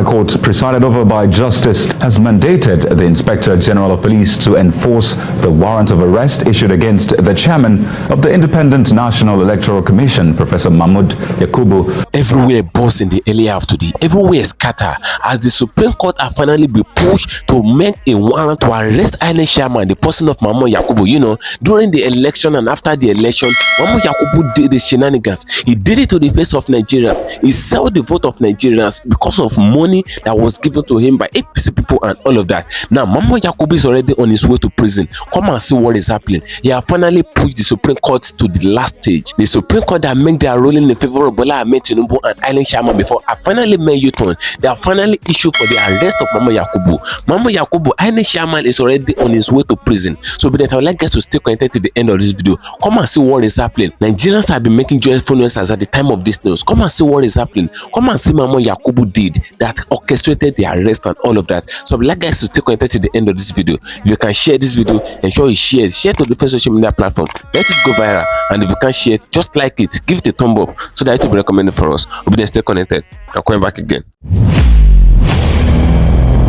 High Court, presided over by Justice, has mandated the Inspector General of Police to enforce the warrant of arrest issued against the chairman of the Independent National Electoral Commission, Professor Mahmood Yakubu. Everywhere buzz in the earlier of today, everywhere scatter as the Supreme Court have finally been pushed to make a warrant to arrest Inec chairman, the person of Mahmood Yakubu. You know, during the election and after the election, Mahmood Yakubu did the shenanigans. He did it to the face of Nigerians. He sold the vote of Nigerians because of money that was given to him by APC people and all of that. Now, Mahmood Yakubu is already on his way to prison. Come and see what is happening. He has finally pushed the Supreme Court to the last stage. The Supreme Court that make their ruling in favor of Bola Ahmed Tinubu and Inec chairman before have finally made U-turn. They have finally issued for the arrest of Mahmood Yakubu. Mahmood Yakubu, Inec chairman, is already on his way to prison. So, but I would like guys to stay connected to the end of this video. Come and see what is happening. Nigerians have been making joyful noises at the time of this news. Come and see what is happening. Come and see Mahmood Yakubu did that orchestrated the arrest and all of that. So I would like guys to stay connected to the end of this video. If you can share this video, ensure you share to the first social media platform. Let it go viral. And if you can share it, just like it, give it a thumb up so that it will be recommended for us. We'll be stay connected. I'm coming back again.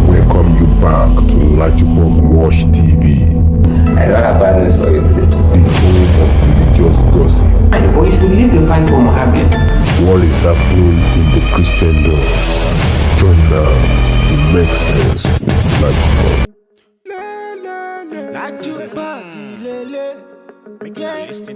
Welcome you back to LAJUPOG TV. I don't have bad news for you today. The home of religious gossip. But you should leave the fight for Mohammed. What is happening in the Christendom? Join now to make sense with LAJUPOG.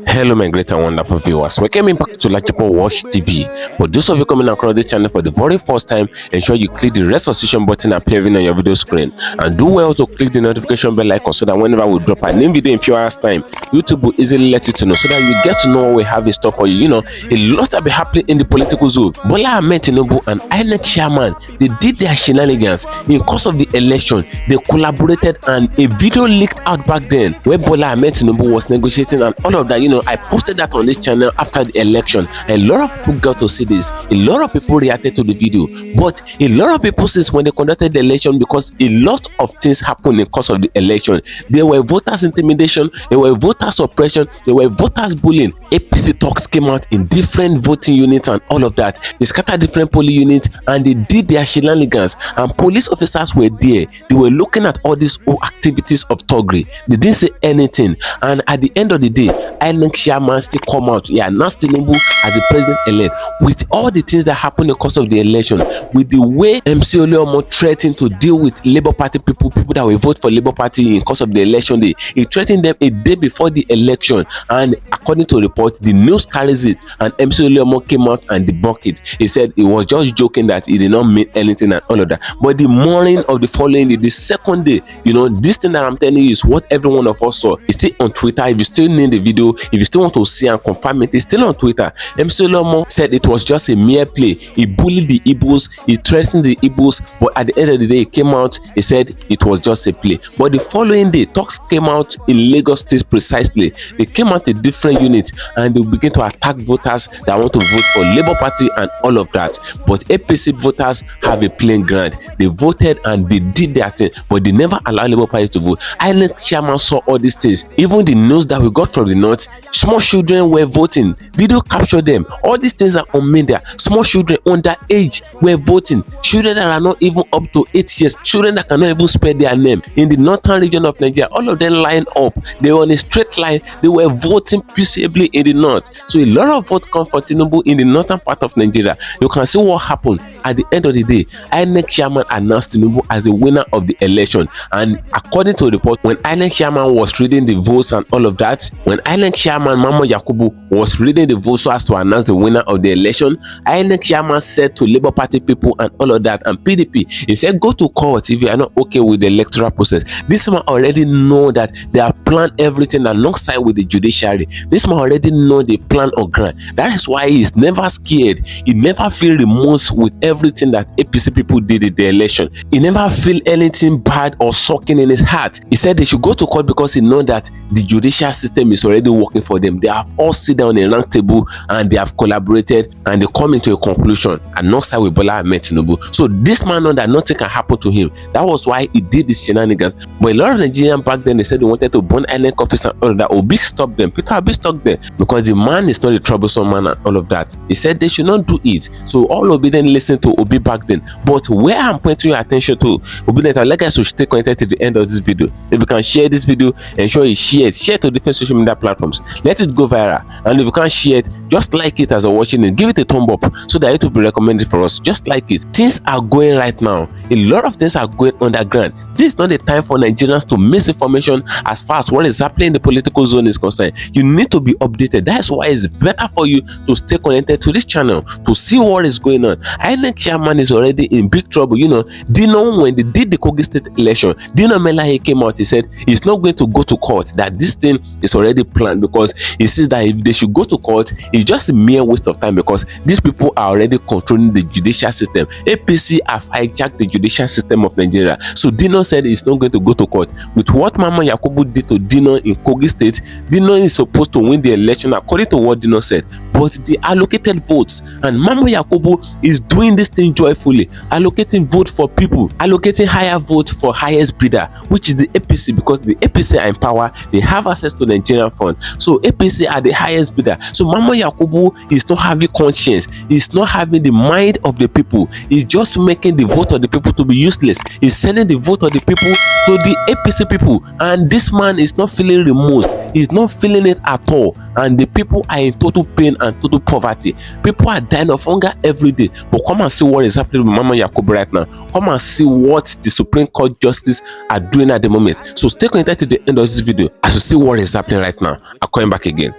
Hello my great and wonderful viewers, welcome back to LAJUPOG TV. For those of you coming across this channel for the very first time, ensure you click the red subscription button appearing on your video screen, and do well to click the notification bell icon so that whenever we drop a new video in few hours time, YouTube will easily let you to know, so that you get to know what we have in store for you. You know, a lot will be happening in the political zone. Bola Ahmed Tinubu and Inec chairman, they did their shenanigans in course of the election. They collaborated, and a video leaked out back then where Bola Ahmed Tinubu was negotiating and all of that. You know, I posted that on this channel after the election. A lot of people got to see this. A lot of people reacted to the video, but a lot of people since when they conducted the election, because a lot of things happened in course of the election. There were voters intimidation, there were voters oppression, there were voters bullying. APC talks came out in different voting units and all of that. They scattered different polling units and they did their shenanigans, and police officers were there. They were looking at all these activities of thuggery. They didn't say anything, and at the end of the day, Inec chairman still come out. He announced TINUBU as the president-elect. With all the things that happened in the course of the election, with the way MC Oluomo threatened to deal with Labour Party people that will vote for Labour Party in course of the election day, he threatened them a day before the election, and according to reports, the news carries it, and MC Oluomo came out and debunked it. He said he was just joking, that he did not mean anything and all of that. But the morning of the following day, the second day, you know, this thing that I'm telling you is what every one of us saw. It's still on Twitter. If you still need the video, if you still want to see and confirm it, it's still on Twitter. MC Oluomo said it was just a mere play. He bullied the Igbos, he threatened the Igbos, but at the end of the day, he came out, he said it was just a play. But the following day, talks came out in Lagos State precisely. They came out a different unit and they began to attack voters that want to vote for Labour Party and all of that. But APC voters have a plain ground. They voted and they did their thing, but they never allowed Labour Party to vote. Inec chairman saw all these things. Even the news that we got from the north, small children were voting. Video captured them. All these things are on media. Small children under age were voting. Children that are not even up to 8 years. Children that cannot even spell their name. In the northern region of Nigeria, all of them lined up. They were on a straight line. They were voting peaceably in the north. So a lot of votes come for TINUBU in the northern part of Nigeria. You can see what happened. At the end of the day, Inec chairman announced TINUBU as the winner of the election. And according to the report, when Inec chairman was reading the votes and all of that, when Inec chairman Mahmood Yakubu was reading the votes so as to announce the winner of the election, Inec chairman said to Labour Party people and all of that and PDP, he said, go to court if you are not okay with the electoral process. This man already know that they have planned everything alongside with the judiciary. This man already know the plan on ground. That is why he is never scared. He never feel remorse with everything that APC people did in the election. He never feel anything bad or sucking in his heart. He said they should go to court because he know that the judicial system is already working for them. They have all sit down in a round table and they have collaborated and they come into a conclusion alongside with Bola Ahmed Tinubu. So this man know that nothing can happen to him. That was why he did this shenanigans. But a lot of Nigerians back then, they said they wanted to burn Inec office and all of that. Obi stopped them. Peter Obi stopped them because the man is not a troublesome man and all of that. He said they should not do it. So all Obi then listened listened to Obi back then. But where I'm pointing your attention to, Obi, I'd like us to stay connected to the end of this video. If you can share this video, ensure you share it to different social media platforms. Let it go viral. And if you can't share it, just like it as you're watching it. Give it a thumb up so that it will be recommended for us. Just like it. Things are going right now. A lot of things are going underground. This is not the time for Nigerians to miss information as far as what is happening in the political zone is concerned. You need to be updated. That's why it's better for you to stay connected to this channel to see what is going on. Inec chairman is already in big trouble. You know, Dino, when they did the Kogi state election, Dino Melaye came out. He said he's not going to go to court, that this thing is already planned, because he says that if they should go to court, it's just a mere waste of time, because these people are already controlling the judicial system. APC have hijacked the judicial system of Nigeria. So Dino said he's not going to go to court. With what Mama Yakubu did to Dino in Kogi state, Dino is supposed to win the election according to what Dino said, but they allocated votes, and Mama Yakubu is doing this thing joyfully, allocating vote for people, allocating higher vote for highest bidder, which is the APC, because the APC are in power, they have access to the Nigerian fund, so APC are the highest bidder. So Mama Yakubu is not having conscience, he's not having the mind of the people, he's just making the vote of the people to be useless. He's sending the vote of the people to the APC people, and this man is not feeling remorse, he's not feeling it at all, and the people are in total pain and total poverty. People are dying of hunger every day. But come and see what is happening with Mama Yakubu right now. Come and see what the Supreme Court justice are doing at the moment. So stay connected to the end of this video as you see what is happening right now. I'm coming back again.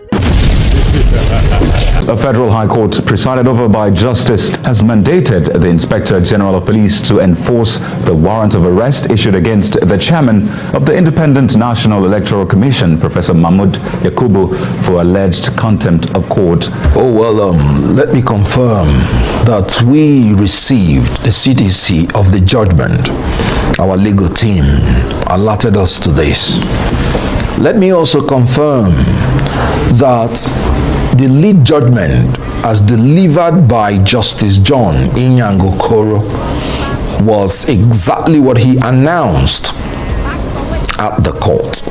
A federal high court presided over by justice has mandated the Inspector General of Police to enforce the warrant of arrest issued against the chairman of the Independent National Electoral Commission, Professor Mahmood Yakubu, for alleged contempt of court. Oh, well, let me confirm that we received the CTC of the judgment. Our legal team alerted us to this. Let me also confirm that the lead judgment as delivered by Justice John Inyangokoro was exactly what he announced at the court.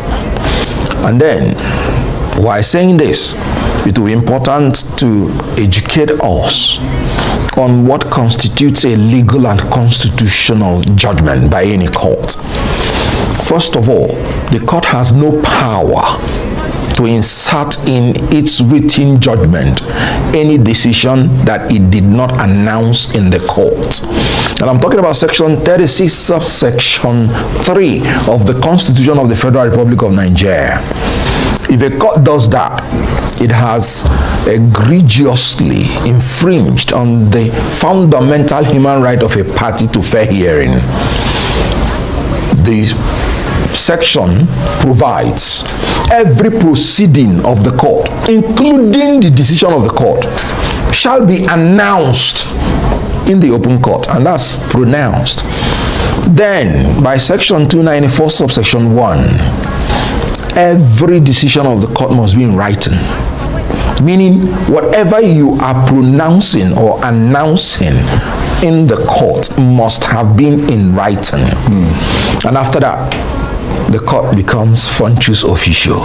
And then, while saying this, it will be important to educate us on what constitutes a legal and constitutional judgment by any court. First of all, the court has no power to insert in its written judgment any decision that it did not announce in the court. And I'm talking about section 36 subsection 3 of the Constitution of the Federal Republic of Nigeria. If a court does that, it has egregiously infringed on the fundamental human right of a party to fair hearing. The section provides every proceeding of the court, including the decision of the court, shall be announced in the open court, and that's pronounced. Then, by section 294 subsection 1, every decision of the court must be in writing, meaning whatever you are pronouncing or announcing in the court must have been in writing. And after that, the court becomes functus officio.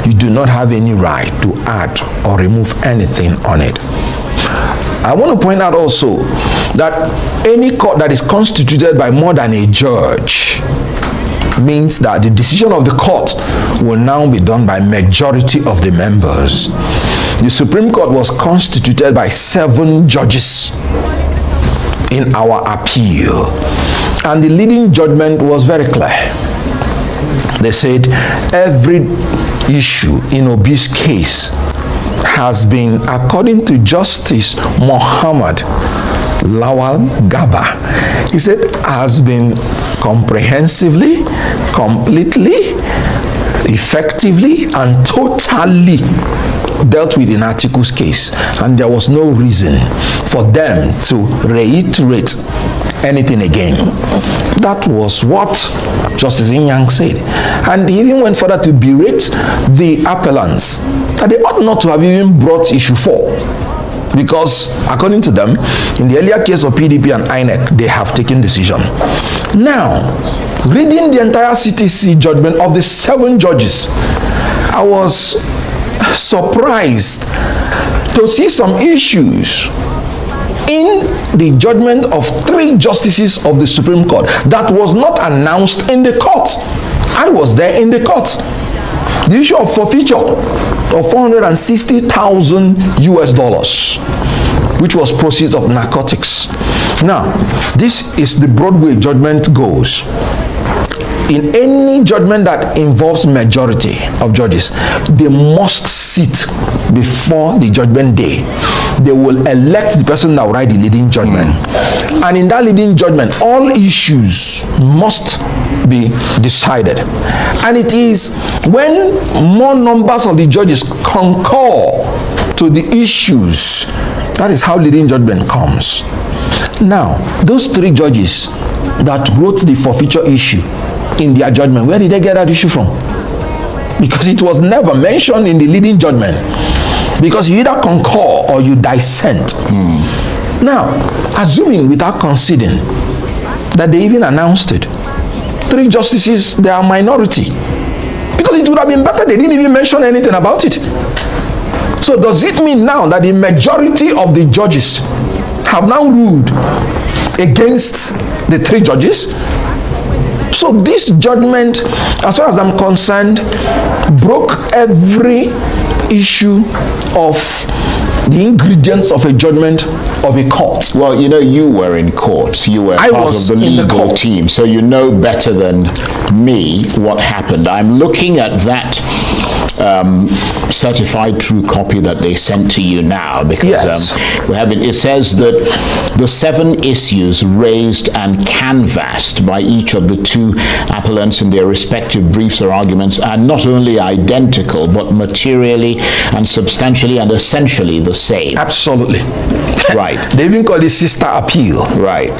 You do not have any right to add or remove anything on it. I want to point out also that any court that is constituted by more than a judge means that the decision of the court will now be done by majority of the members. The Supreme Court was constituted by 7 judges in our appeal, and the leading judgment was very clear. They said every issue in Obi's case has been, according to Justice Muhammad Lawal Gaba, he said, has been comprehensively, completely, effectively, and totally dealt with in Atiku's case, and there was no reason for them to reiterate anything again. That was what Justice Inyang said, and he even went further to berate the appellants that they ought not to have even brought issue 4, because according to them, in the earlier case of PDP and Inec, they have taken decision. Now, reading the entire CTC judgment of the 7 judges, I was surprised to see some issues in in the judgment of 3 justices of the Supreme Court that was not announced in the court. I was there in the court. The issue of forfeiture of $460,000 US, which was proceeds of narcotics. Now, this is the Broadway judgment goes. In any judgment that involves majority of judges, they must sit before the judgment day. They will elect the person that will write the leading judgment. And in that leading judgment, all issues must be decided. And it is when more numbers of the judges concur to the issues, that is how leading judgment comes. Now, those 3 judges that wrote the forfeiture issue in their judgment, where did they get that issue from? Because it was never mentioned in the leading judgment. Because you either concur or you dissent. Now, assuming without conceding that they even announced it, 3 justices, they are minority. Because it would have been better they didn't even mention anything about it. So does it mean now that the majority of the judges have now ruled against the 3 judges? So this judgment, as far as I'm concerned, broke every issue of the ingredients of a judgment of a court. Well, you know, you were in court. You were part of the legal team, so you know better than me what happened. I'm looking at that certified true copy that they sent to you now, because we have it. It says that the 7 issues raised and canvassed by each of the 2 appellants in their respective briefs or arguments are not only identical, but materially and substantially and essentially the same. Absolutely. Right. They even call it sister appeal. Right.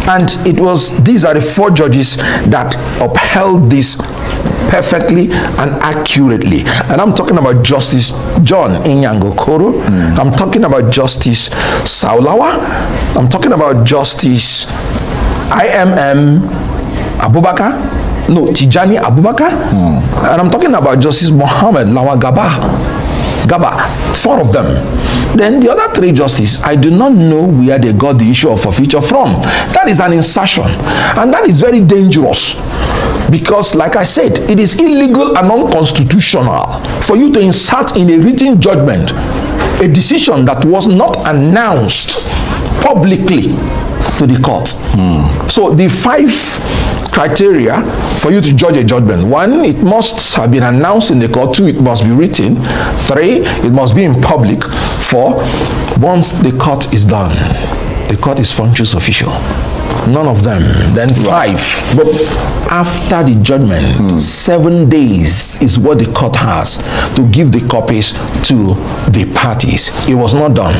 And it was, these are the 4 judges that upheld this perfectly and accurately. And I'm talking about Justice John Inyango Okoro. I'm talking about Justice Saulawa. I'm talking about Justice IMM Abubakar. No, Tijani Abubakar. And I'm talking about Justice Mohammed Lawa Gaba. 4 of them. Then the other 3 justices, I do not know where they got the issue of forfeiture from. That is an insertion. And that is very dangerous. Because, like I said, it is illegal and unconstitutional for you to insert in a written judgment a decision that was not announced publicly to the court. So the 5 criteria for you to judge a judgment: 1, it must have been announced in the court; 2, it must be written; 3, it must be in public; 4, once the court is done, the court is functions official. None of them. Then 5. But after the judgment, 7 days is what the court has to give the copies to the parties. It was not done.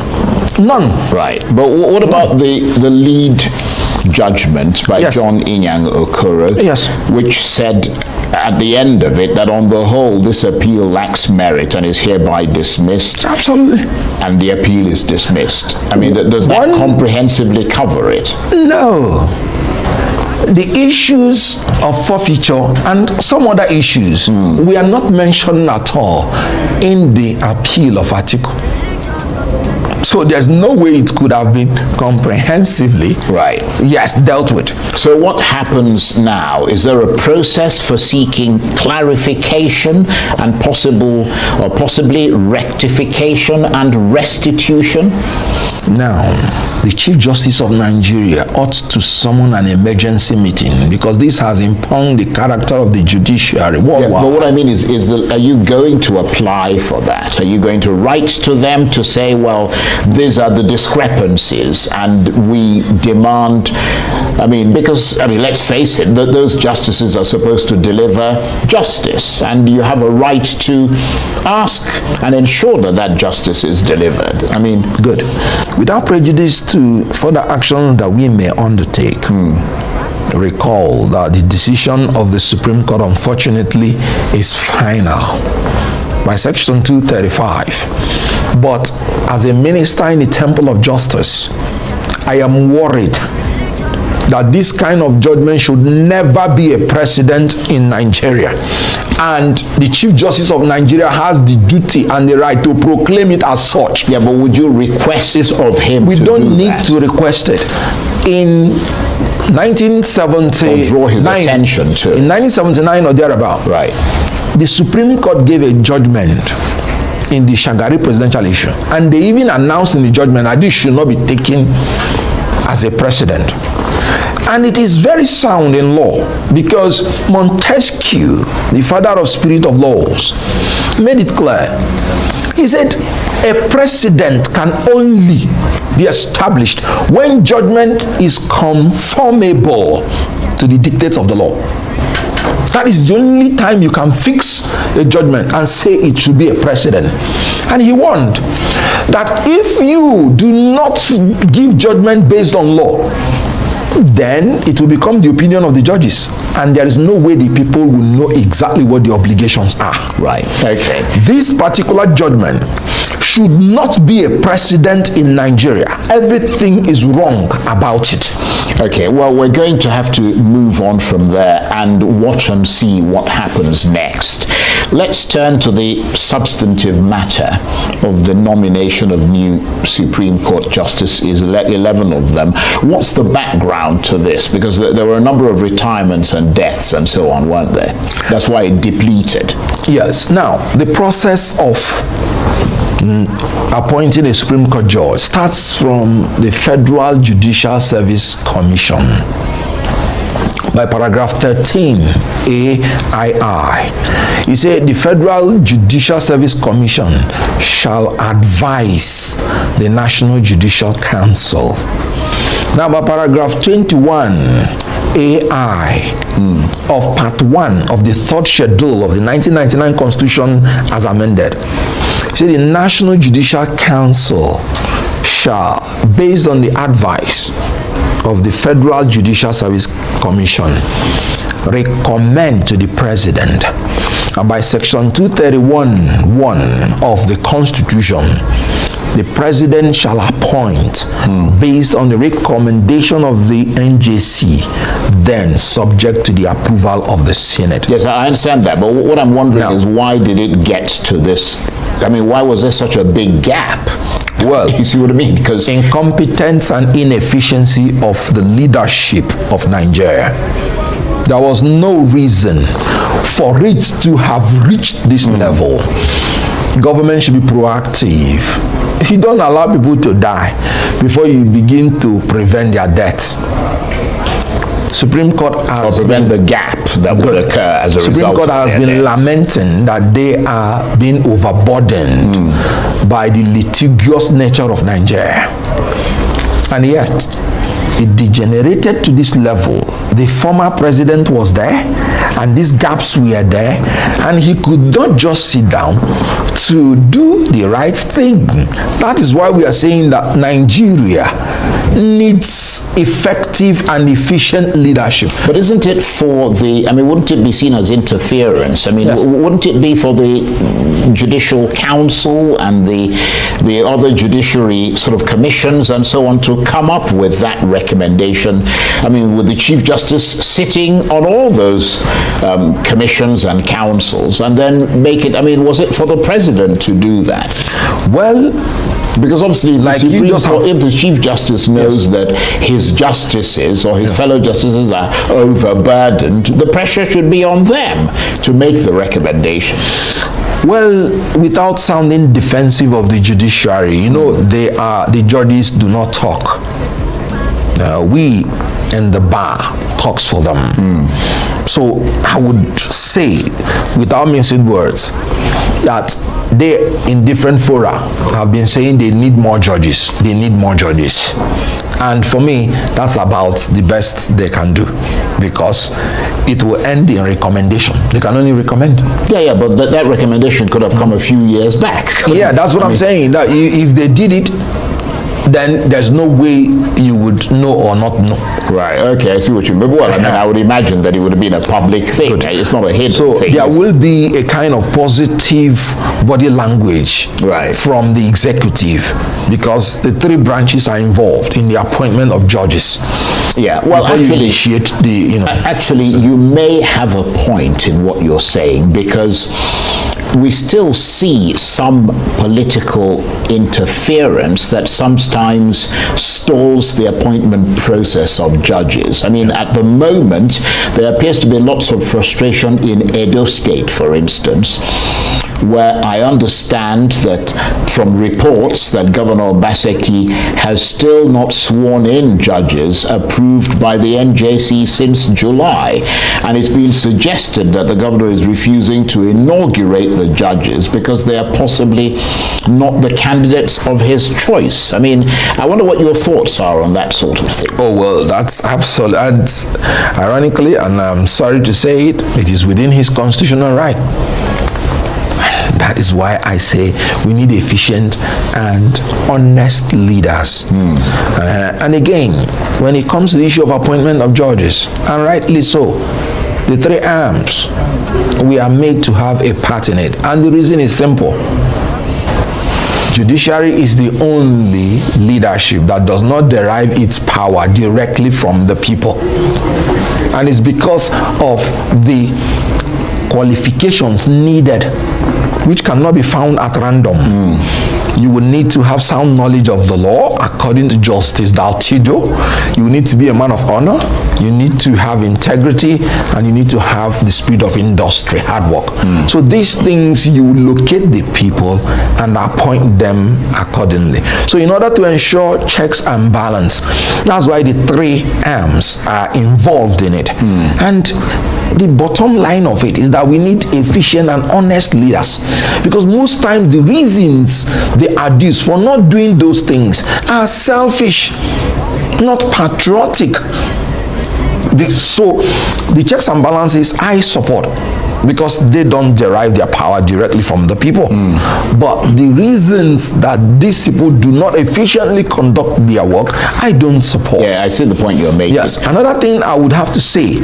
None. Right. But what about the lead judgment by John Inyang Okoro, which said at the end of it that on the whole this appeal lacks merit and is hereby dismissed? Absolutely. And the appeal is dismissed. I mean, does that comprehensively cover it? No. The issues of forfeiture and some other issues we are not mentioned at all in the appeal of article. So there's no way it could have been comprehensively dealt with. So what happens now? Is there a process for seeking clarification and possibly rectification and restitution? Now, the Chief Justice of Nigeria ought to summon an emergency meeting, because this has impugned the character of the judiciary worldwide. But what I mean is are you going to apply for that? Are you going to write to them to say, well, these are the discrepancies and we demand, because let's face it, that those justices are supposed to deliver justice, and you have a right to ask and ensure that that justice is delivered. Good. Without prejudice to further actions that we may undertake, recall that the decision of the Supreme Court, unfortunately, is final by Section 235. But as a minister in the Temple of Justice, I am worried that this kind of judgment should never be a precedent in Nigeria. And the Chief Justice of Nigeria has the duty and the right to proclaim it as such. Yeah, but would you request of him We to don't do need that? to request it. In 1979, or draw his attention to. In 1979 or thereabout, Right. the Supreme Court gave a judgment in the Shagari presidential issue, and they even announced in the judgment that this should not be taken as a precedent. And it is very sound in law, because Montesquieu, the father of spirit of laws, made it clear. He said a precedent can only be established when judgment is conformable to the dictates of the law. That is the only time you can fix a judgment and say it should be a precedent. And he warned that if you do not give judgment based on law, then it will become the opinion of the judges, and there is no way the people will know exactly what the obligations are. Right. Okay. This particular judgment should not be a precedent in Nigeria. Everything is wrong about it. Okay, well, we're going to have to move on from there and watch and see what happens next. Let's turn to the substantive matter of the nomination of new Supreme Court justices, 11 of them. What's the background to this? Because there were a number of retirements and deaths and so on, weren't there? That's why it depleted. Yes. Now, the process of appointing a Supreme Court judge starts from the Federal Judicial Service Commission by paragraph 13 AII. He said the Federal Judicial Service Commission shall advise the National Judicial Council. Now by paragraph 21 AI of part 1 of the third schedule of the 1999 Constitution as amended, say the National Judicial Council shall, based on the advice of the Federal Judicial Service Commission, recommend to the President, and by section 231(1) of the Constitution, the President shall appoint based on the recommendation of the NJC, then subject to the approval of the Senate. Yes, I understand that, but what I'm wondering is why did it get to this? I mean, why was there such a big gap? Well, you see what I mean? Because incompetence and inefficiency of the leadership of Nigeria. There was no reason for it to have reached this level. Government should be proactive. You don't allow people to die before you begin to prevent their death. Supreme Court has prevent the gap that would occur as a result. Supreme Court has been lamenting that they are being overburdened by the litigious nature of Nigeria. And yet, it degenerated to this level. The former president was there, and these gaps were there, and he could not just sit down to do the right thing. That is why we are saying that Nigeria needs effective and efficient leadership. But isn't it for the, I mean, wouldn't it be seen as interference? I mean, Yes. Wouldn't it be for the Judicial Council and the other judiciary sort of commissions and so on to come up with that recommendation? I mean, with the Chief Justice sitting on all those commissions and councils and then make it, I mean, was it for the President to do that? Well, because obviously, like the Supreme Court, if the Chief Justice knows that his justices or his fellow justices are overburdened, the pressure should be on them to make the recommendation. well, without sounding defensive of the judiciary, you know, the judges do not talk. We in the bar talks for them. So I would say, without mincing words, that they, in different fora, have been saying they need more judges. They need more judges. And for me, that's about the best they can do, because it will end in recommendation. They can only recommend. Yeah, but that recommendation could have come a few years back. Yeah, that's what I'm saying. That if they did it then there's no way you would know or not know. Right, okay, I see what you mean. Well, I mean, I would imagine that it would have been a public thing. Good. It's not a hidden So thing. there will be a kind of positive body language Right. from the executive, because the three branches are involved in the appointment of judges. Yeah, well, Before you actually, initiate the, you know. Actually, you may have a point in what you're saying, because we still see some political interference that sometimes stalls the appointment process of judges. I mean, at the moment, there appears to be lots of frustration in Edo State, for instance, where I understand that from reports that Governor Obaseki has still not sworn in judges approved by the NJC since July. And it's been suggested that the governor is refusing to inaugurate the judges because they are possibly not the candidates of his choice. I mean, I wonder what your thoughts are on that sort of thing. Oh, well, that's absolute. And ironically, and I'm sorry to say it, it is within his constitutional right. That is why I say we need efficient and honest leaders. And again, when it comes to the issue of appointment of judges, and rightly so, the three arms, we are made to have a part in it. And the reason is simple. Judiciary is the only leadership that does not derive its power directly from the people. And it's because of the qualifications needed, which cannot be found at random. You will need to have sound knowledge of the law according to Justice Daltido. You need to be a man of honor. You need to have integrity, and you need to have the spirit of industry, hard work. So these things, you locate the people and appoint them accordingly. So in order to ensure checks and balance, that's why the three arms are involved in it. And the bottom line of it is that we need efficient and honest leaders, because most times the reasons they adduce for not doing those things are selfish, not patriotic. So the checks and balances I support, because they don't derive their power directly from the people. But the reasons that these people do not efficiently conduct their work, I don't support. Yeah, I see the point you're making. Yes, another thing I would have to say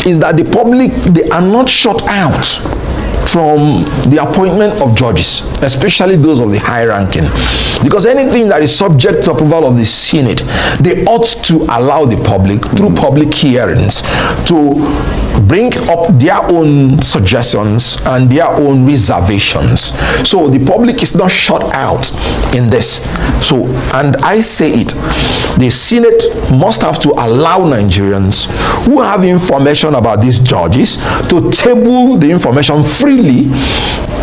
is that the public, they are not shut out from the appointment of judges, especially those of the high ranking, because anything that is subject to approval of the Senate, they ought to allow the public, through public hearings, to bring up their own suggestions and their own reservations. So the public is not shut out in this. So, and I say it, the Senate must have to allow Nigerians who have information about these judges to table the information freely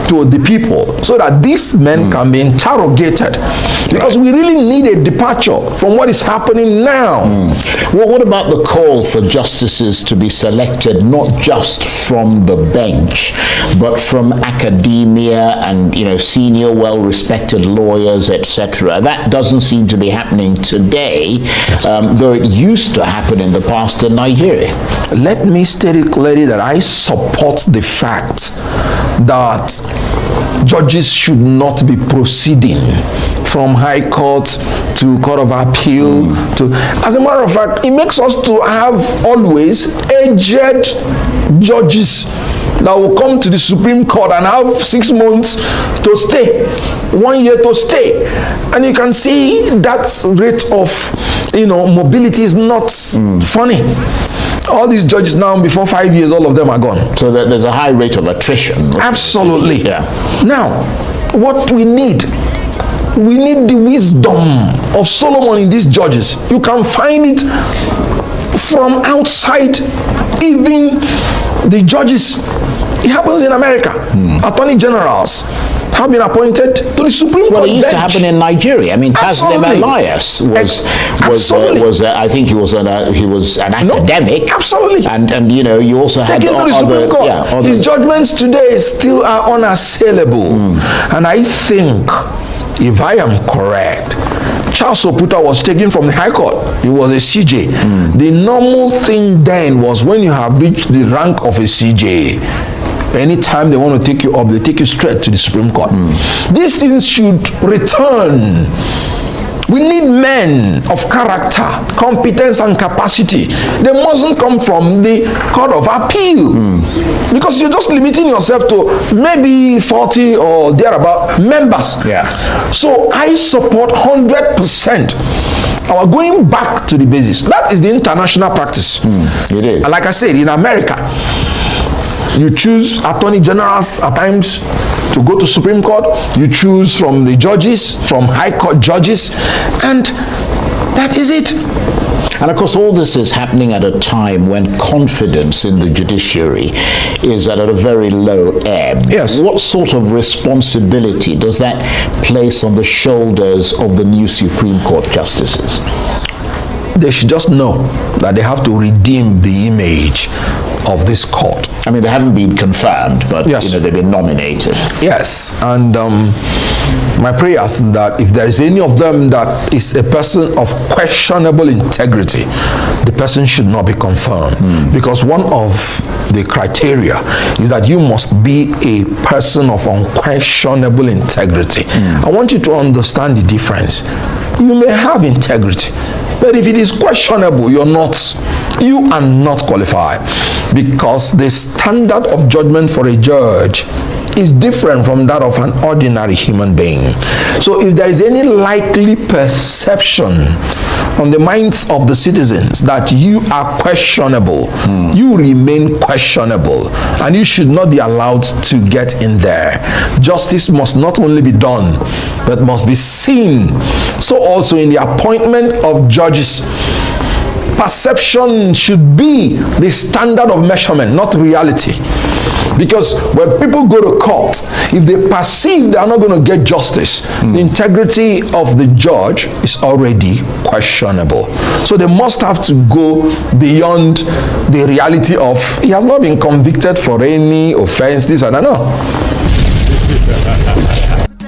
to the people, so that these men can be interrogated, because we really need a departure from what is happening now. Well, what about the call for justices to be selected not just from the bench, but from academia and, you know, senior, well-respected lawyers, etc.? That doesn't seem to be happening today, though it used to happen in the past in Nigeria. Let me state it clearly that I support the fact that judges should not be proceeding from High Court to Court of Appeal to, as a matter of fact, it makes us to have always aged judges that will come to the Supreme Court and have 6 months to stay, 1 year to stay. And you can see that rate of, you know, mobility is not funny. All these judges now, before 5 years, all of them are gone. So there's a high rate of attrition. Absolutely. Yeah. Now, what we need the wisdom of Solomon in these judges. You can find it from outside, even the judges. It happens in America. Attorney generals have been appointed to the Supreme Court. Well, it used bench. to happen in Nigeria. I mean, Taslim Elias was I think he was an academic. Absolutely. And you know, you also had Taken to the Supreme Court. other. His judgments today still are unassailable. And I think, if I am correct, Charles Oputa was taken from the High Court. He was a CJ. The normal thing then was, when you have reached the rank of a CJ, anytime they want to take you up, they take you straight to the Supreme Court. These things should return We need men of character, competence, and capacity. They mustn't come from the Court of Appeal. Because you're just limiting yourself to maybe 40 or thereabout members. So I support 100% our going back to the basis. That is the international practice. It is. And like I said, in America, you choose attorney generals at times to go to Supreme Court. You choose from the judges, from High Court judges, and that is it. And of course, all this is happening at a time when confidence in the judiciary is at a very low ebb. Yes. What sort of responsibility does that place on the shoulders of the new Supreme Court justices? They should just know that they have to redeem the image of this court. I mean, they haven't been confirmed, but Yes. they've been nominated. Yes, and my prayer is that if there is any of them that is a person of questionable integrity, the person should not be confirmed. Because one of the criteria is that you must be a person of unquestionable integrity. I want you to understand the difference. You may have integrity, but if it is questionable, you are not qualified, because the standard of judgment for a judge is different from that of an ordinary human being. So if there is any likely perception on the minds of the citizens that you are questionable, you remain questionable, and you should not be allowed to get in there. Justice must not only be done, but must be seen. So also in the appointment of judges, perception should be the standard of measurement, not reality. Because when people go to court, if they perceive they are not going to get justice, the integrity of the judge is already questionable. So they must have to go beyond the reality of, he has not been convicted for any offense, this and that. No.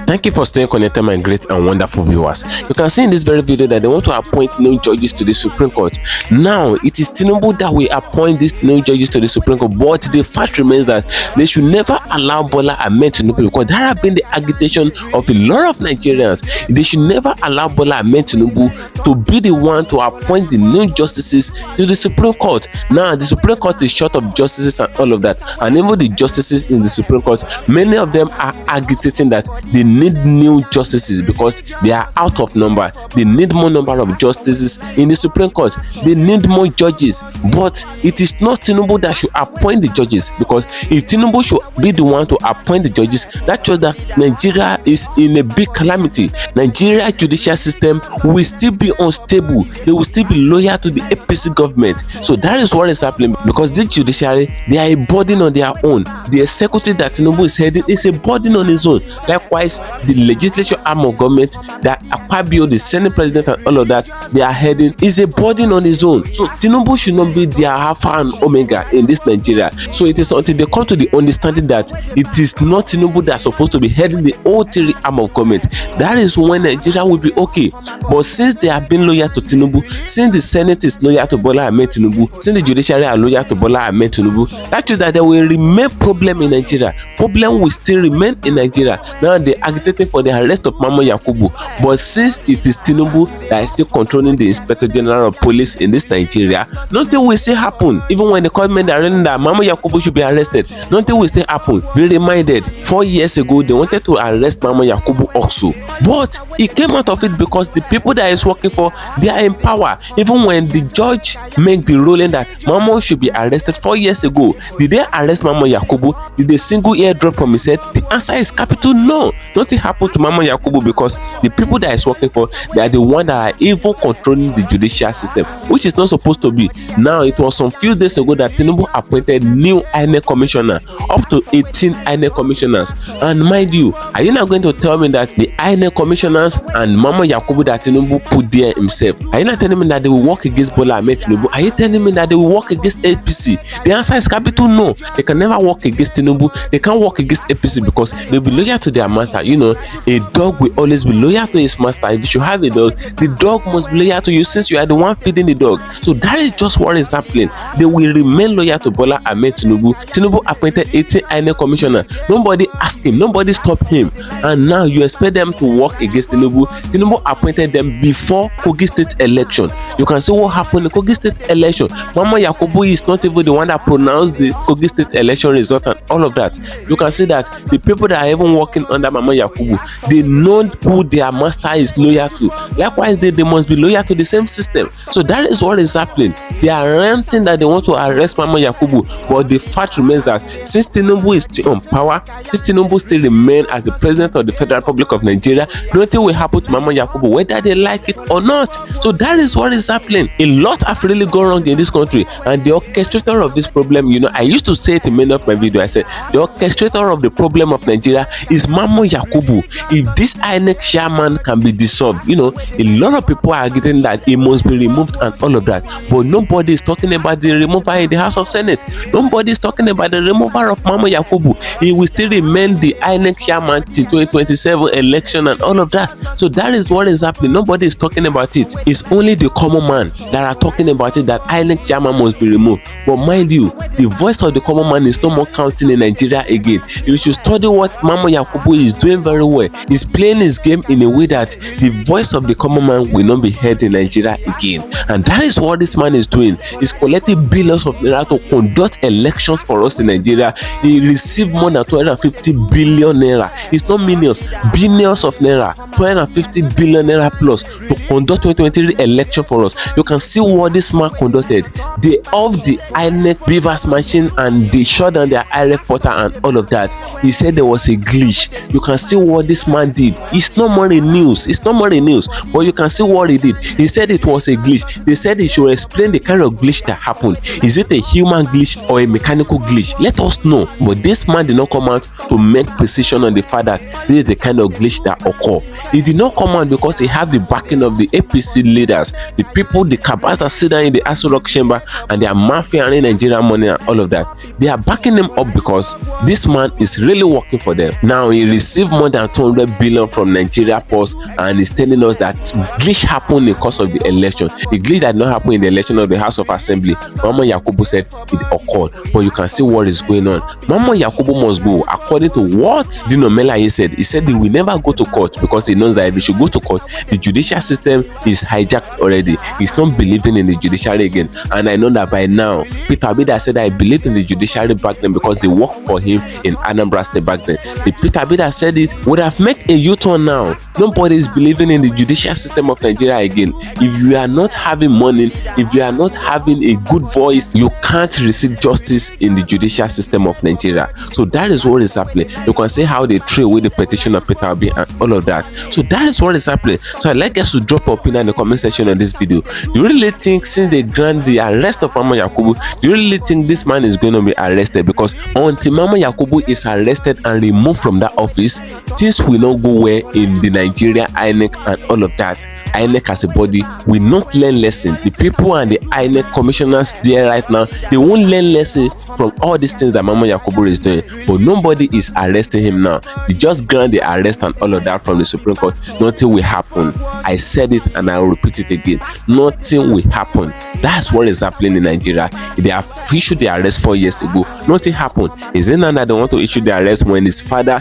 Thank you for staying connected, my great and wonderful viewers. You can see in this very video that they want to appoint new judges to the Supreme Court. Now, it is TINUBU that will appoint these new judges to the Supreme Court, but the fact remains that they should never allow Bola Ahmed Tinubu, because that has been the agitation of a lot of Nigerians. They should never allow Bola Ahmed Tinubu to be the one to appoint the new justices to the Supreme Court. Now, the Supreme Court is short of justices and all of that, and even the justices in the Supreme Court, many of them are agitating that they need new justices because they are out of number. They need more number of justices in the Supreme Court. They need more judges, but it is not TINUBU that should appoint the judges, because if TINUBU should be the one to appoint the judges, that shows that Nigeria is in a big calamity. Nigeria judicial system will still be unstable. They will still be loyal to the APC government. So that is what is happening, because this judiciary, they are a burden on their own. The executive that TINUBU is heading is a burden on his own. Likewise, the legislature arm of government that Akpabio, the Senate president and all of that, they are heading is a burden on his own. So TINUBU should not be their alpha and omega in this Nigeria. So it is until they come to the understanding that it is not TINUBU that's supposed to be heading the whole three arm of government, that is when Nigeria will be okay. But since they have been loyal to TINUBU, since the Senate is loyal to Bola Ahmed Tinubu, since the judiciary are loyal to Bola Ahmed Tinubu, that means that there will remain problem in Nigeria. Problem will still remain in Nigeria. Now they agitating for the arrest of Mamo Yakubu, but since it is TINUBU that is still controlling the Inspector General of Police in this Nigeria, nothing will still happen. Even when the government are running that Mamo Yakubu should be arrested, nothing will still happen. Be reminded, 4 years ago they wanted to arrest Mamo Yakubu also, but it came out of it because the people that is working for, they are in power. Even when the judge make the ruling that Mamo should be arrested 4 years ago, did they arrest Mamo Yakubu? Did they single ear drop from his head? The answer is capital no. Nothing happened to Mamo Yakubu because the people that is working for, they are the one that are even controlling the judicial system, which is not supposed to be. Now, it was some few days ago that TINUBU appointed new Inec commissioner, up to 18 Inec commissioners. And mind you, are you not going to tell me that the Inec commissioners and Mamo Yakubu that TINUBU put there himself, are you not telling me that they will work against Bola Ahmed Tinubu? Are you telling me that they will work against APC? The answer is capital no. They can never work against TINUBU. They can't work against APC because they'll be loyal to their master. You know, a dog will always be loyal to his master. If you should have a dog, the dog must be loyal to you since you are the one feeding the dog. So that is just what is happening. They will remain loyal to Bola Ahmed Tinubu. TINUBU appointed 18 INEC commissioner. Nobody asked him, nobody stopped him, and now you expect them time to work against TINUBU. TINUBU appointed them before Kogi State election. You can see what happened in Kogi State election. Mama Yakubu is not even the one that pronounced the Kogi State election result and all of that. You can see that the people that are even working under Mama Yakubu, they know who their master is loyal to. Likewise, they must be loyal to the same system. So that is what is happening. They are ranting that they want to arrest Mama Yakubu, but the fact remains that since TINUBU is still on power, since TINUBU still remain as the president of the Federal Republic of Nigeria, nothing will happen to Mama Yakubu whether they like it or not. So that is what is happening. A lot have really gone wrong in this country, and the orchestrator of this problem, you know, I used to say it in many of my videos. I said the orchestrator of the problem of Nigeria is Mama Yakubu. If this Inec chairman can be dissolved, you know, a lot of people are getting that it must be removed and all of that, but nobody is talking about the removal in the House of Senate. Nobody is talking about the removal of Mama Yakubu. He will still remain the Inec chairman till 2027 election and all of that. So that is what is happening. Nobody is talking about it. It's only the common man that are talking about it, that Inec chairman must be removed. But mind you, the voice of the common man is no more counting in Nigeria again. You should study what Mama Yakubu is doing very well. He's playing his game in a way that the voice of the common man will not be heard in Nigeria again. And that is what this man is doing. He's collecting billions of naira to conduct elections for us in Nigeria. He received more than 250 billion naira. It's not millions, billions of naira. 250 billion naira plus to conduct 2023 election for us. You can see what this man conducted. They off the INEC Beavers machine and they shut down their IRF portal and all of that. He said there was a glitch. You can see what this man did. It's not more in news. It's not more in news, but you can see what he did. He said it was a glitch. They said he should explain the kind of glitch that happened. Is it a human glitch or a mechanical glitch? Let us know. But this man did not come out to make precision on the fact that this is the kind of glitch that occurred. He did not come out because he had the backing of the APC leaders, the people, the cabals that sit down in the Aso Rock chamber and they are mafia and Nigerian money and all of that. They are backing him up because this man is really working for them. Now he received more than 200 billion from Nigeria Post and is telling us that glitch happened in the course of the election. The glitch that did not happen in the election of the House of Assembly. Mama Yakubu said it occurred, but you can see what is going on. Mama Yakubu must go according to what Dino Melaye said. He said he will never go to court because he knows that if he should go to court, the judicial system is hijacked already. He's not believing in the judiciary again. And I know that by now, Peter Abida said I believed in the judiciary back then because they worked for him in Anambra State back then. The Peter Abida said it would have made a U-turn now. Nobody is believing in the judicial system of Nigeria again. If you are not having money, if you are not having a good voice, you can't receive justice in the judicial system of Nigeria. So that is what is happening. You can see how they threw away the petition of Peter Obi and all of that. So that is what is happening. So I'd like us to drop your opinion in the comment section on this video. Do you really think since they grant the arrest of Mama Yakubu, do you really think this man is going to be arrested? Because until Mama Yakubu is arrested and removed from that office, things will not go well in the Nigeria INEC and all of that. INEC as a body will not learn lesson. The people and the INEC commissioners there right now, they won't learn lesson from all these things that Mama Yakubu is doing. But nobody is arresting him now. They just grant the arrest and all of that from the Supreme Court. Nothing will happen. I said it and I will repeat it again. Nothing will happen. That's what is happening in Nigeria. They have issued the arrest 4 years ago. Nothing happened. Is it now that they want to issue the arrest when his father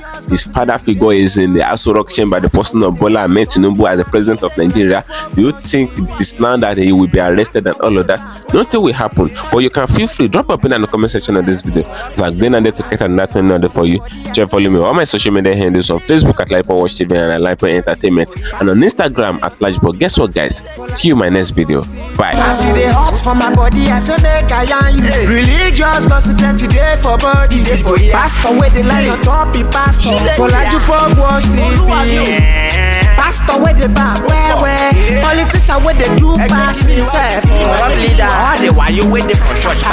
figure is in the Aso Rock chamber, the person of Bola Ahmed Tinubu as the president of Nigeria? Do you think it's now that he will be arrested and all of that? Nothing will happen. But you can feel free, drop a pin in the comment section of this video. So I'm going to get another thing on there for you. Check follow me on all my social media handles on Facebook at LAJUPOG TV and at LAJUPOG Entertainment, and on Instagram at LAJUPOG. Guess what, guys? See you in my next video. Bye. For my body, I say make I yarn you. Religious gossip plenty day for body. Pastor with the line on top, he pastor for LAJUPOG Watch TV. Pastor with the back, where politician with the do pass himself. Leader, why you with the for church?